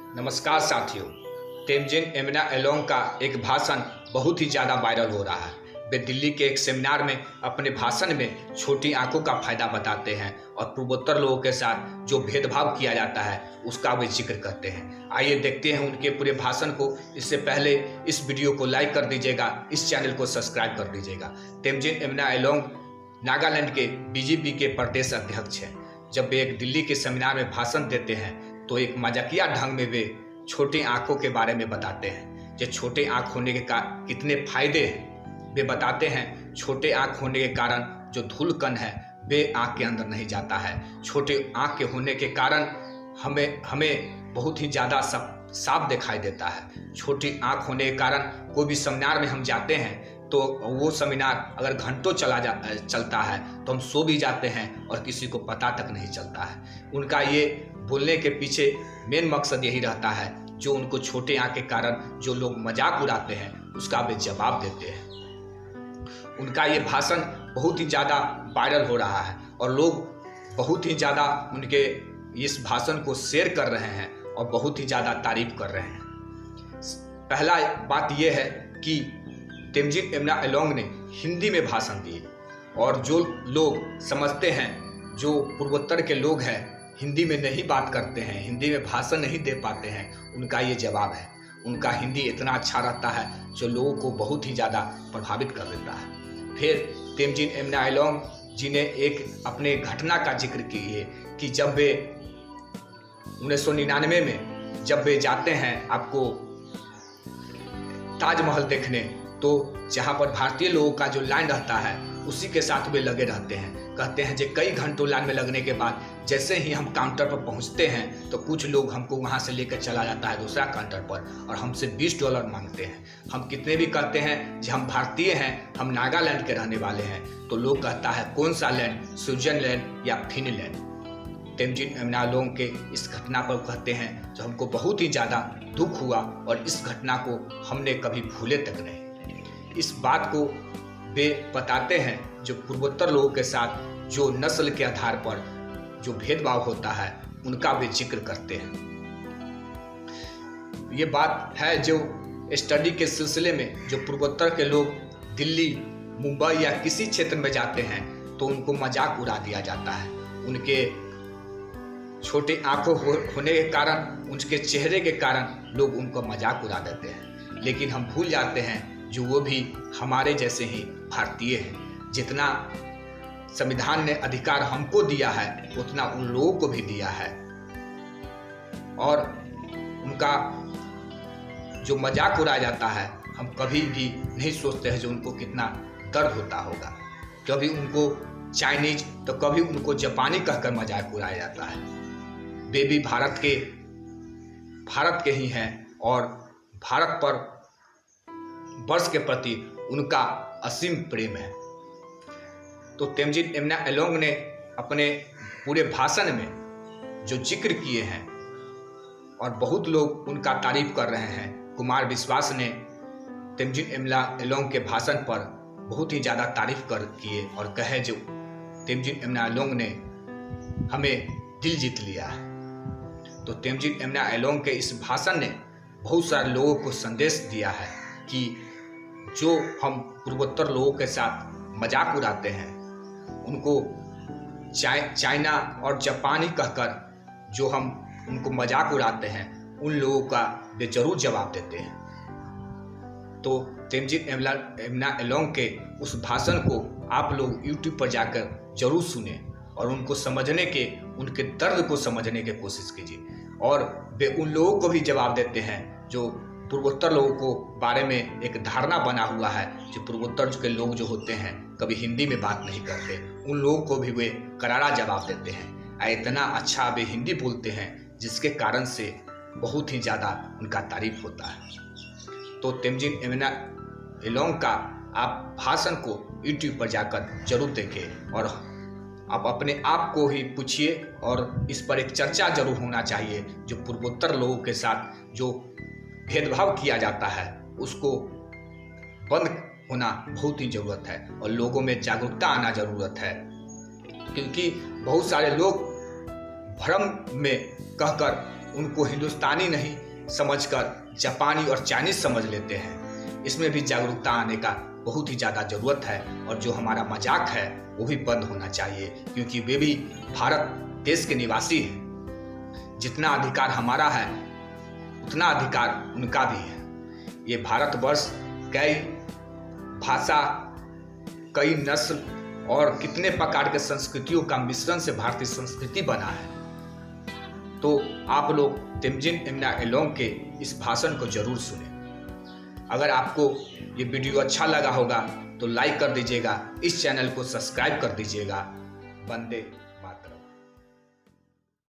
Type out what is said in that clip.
नमस्कार साथियों। तेमजिन एमना एलोंग का एक भाषण बहुत ही ज़्यादा वायरल हो रहा है। वे दिल्ली के एक सेमिनार में अपने भाषण में छोटी आंखों का फायदा बताते हैं और पूर्वोत्तर लोगों के साथ जो भेदभाव किया जाता है उसका वे जिक्र करते हैं। आइए देखते हैं उनके पूरे भाषण को। इससे पहले इस वीडियो को लाइक कर दीजिएगा, इस चैनल को सब्सक्राइब कर दीजिएगा। तेमजिन एमना एलोंग नागालैंड के बीजेपी के प्रदेश अध्यक्ष हैं। जब वे एक दिल्ली के सेमिनार में भाषण देते हैं तो एक मजाकिया ढंग में वे छोटी आंखों के बारे में बताते हैं। जो छोटे आंख होने के कितने फायदे हैं वे बताते हैं। छोटे आंख होने के कारण जो धूल-कण है वे आंख के अंदर नहीं जाता है। छोटे आंख के होने के कारण हमें बहुत ही ज़्यादा साफ दिखाई देता है। छोटी आंख होने के कारण कोई भी सेमिनार में हम जाते हैं तो वो सेमिनार अगर घंटों चलता है तो हम सो भी जाते हैं और किसी को पता तक नहीं चलता है। उनका ये बोलने के पीछे मेन मकसद यही रहता है, जो उनको छोटे आंख के कारण जो लोग मजाक उड़ाते हैं उसका वे जवाब देते हैं। उनका ये भाषण बहुत ही ज़्यादा वायरल हो रहा है और लोग बहुत ही ज़्यादा उनके इस भाषण को शेयर कर रहे हैं और बहुत ही ज़्यादा तारीफ कर रहे हैं। पहला बात यह है कि तेमजिन एमना एलोंग ने हिंदी में भाषण दिए और जो लोग समझते हैं, जो पूर्वोत्तर के लोग हैं हिंदी में नहीं बात करते हैं, हिंदी में भाषण नहीं दे पाते हैं, उनका ये जवाब है। उनका हिंदी इतना अच्छा रहता है जो लोगों को बहुत ही ज़्यादा प्रभावित कर देता है। फिर तेमजिन एमना एलोंग जी ने एक अपने घटना का जिक्र किए कि जब वे 1999 में जब वे जाते हैं आपको ताजमहल देखने, तो जहाँ पर भारतीय लोगों का जो लाइन रहता है उसी के साथ वे लगे रहते हैं। कहते हैं कि कई घंटों लाइन में लगने के बाद जैसे ही हम काउंटर पर पहुँचते हैं तो कुछ लोग हमको वहाँ से लेकर चला जाता है दूसरा काउंटर पर और हमसे $20 मांगते हैं। हम कितने भी कहते हैं कि हम भारतीय हैं, हम नागालैंड के रहने वाले हैं, तो लोग कहता है कौन सा लैंड, स्विट्जरलैंड या फिनलैंड। तेमजिन एमना एलोंग के इस घटना पर कहते हैं जो हमको बहुत ही ज़्यादा दुख हुआ और इस घटना को हमने कभी भूले तक नहीं। इस बात को वे बताते हैं जो पूर्वोत्तर लोगों के साथ जो नस्ल के आधार पर जो भेदभाव होता है उनका वे जिक्र करते हैं। ये बात है जो स्टडी के सिलसिले में जो पूर्वोत्तर के लोग दिल्ली, मुंबई या किसी क्षेत्र में जाते हैं तो उनको मजाक उड़ा दिया जाता है। उनके छोटे आंखों होने के कारण, उनके चेहरे के कारण लोग उनको मजाक उड़ा देते हैं। लेकिन हम भूल जाते हैं जो वो भी हमारे जैसे ही भारतीय हैं। जितना संविधान ने अधिकार हमको दिया है उतना उन लोगों को भी दिया है और उनका जो मजाक उड़ाया जाता है हम कभी भी नहीं सोचते हैं जो उनको कितना दर्द होता होगा। कभी उनको चाइनीज तो कभी उनको जापानी कहकर मजाक उड़ाया जाता है। वे भी भारत के ही हैं और भारत पर वर्ष के प्रति उनका असीम प्रेम है। तो तेमजिन एमना एलोंग ने अपने पूरे भाषण में जो जिक्र किए हैं और बहुत लोग उनका तारीफ कर रहे हैं। कुमार विश्वास ने तेमजिन एमना एलोंग के भाषण पर बहुत ही ज़्यादा तारीफ किए और कहे जो तेमजिन एमना एलोंग ने हमें दिल जीत लिया है। तो तेमजिन एमना एलोंग के इस भाषण ने बहुत सारे लोगों को संदेश दिया है कि जो हम पूर्वोत्तर लोगों के साथ मजाक उड़ाते हैं उनको चाइना और जापानी कहकर जो हम उनको मजाक उड़ाते हैं उन लोगों का वे जरूर जवाब देते हैं। तो तेमजिन एमना एलोंग के उस भाषण को आप लोग YouTube पर जाकर जरूर सुने और उनको समझने के, उनके दर्द को समझने की कोशिश कीजिए। और वे उन लोगों को भी जवाब देते हैं जो पूर्वोत्तर लोगों को बारे में एक धारणा बना हुआ है जो पूर्वोत्तर के लोग जो होते हैं कभी हिंदी में बात नहीं करते, उन लोगों को भी वे करारा जवाब देते हैं। इतना अच्छा वे हिंदी बोलते हैं जिसके कारण से बहुत ही ज़्यादा उनका तारीफ होता है। तो तेमजिन एमना एलोंग का आप भाषण को YouTube पर जाकर जरूर देखें और आप अपने आप को ही पूछिए और इस पर एक चर्चा जरूर होना चाहिए। जो पूर्वोत्तर लोगों के साथ जो भेदभाव किया जाता है उसको बंद होना बहुत ही ज़रूरत है और लोगों में जागरूकता आना ज़रूरत है, क्योंकि बहुत सारे लोग भ्रम में कहकर उनको हिंदुस्तानी नहीं समझकर जापानी और चाइनीज समझ लेते हैं। इसमें भी जागरूकता आने का बहुत ही ज़्यादा ज़रूरत है और जो हमारा मजाक है वो भी बंद होना चाहिए, क्योंकि वे भी भारत देश के निवासी हैं। जितना अधिकार हमारा है उतना अधिकार उनका भी है। ये भारतवर्ष कई भाषा, कई नस्ल और कितने प्रकार के संस्कृतियों का मिश्रण से भारतीय संस्कृति बना है। तो आप लोग तेमजिन एमना एलोंग के इस भाषण को जरूर सुने। अगर आपको ये वीडियो अच्छा लगा होगा तो लाइक कर दीजिएगा, इस चैनल को सब्सक्राइब कर दीजिएगा। वंदे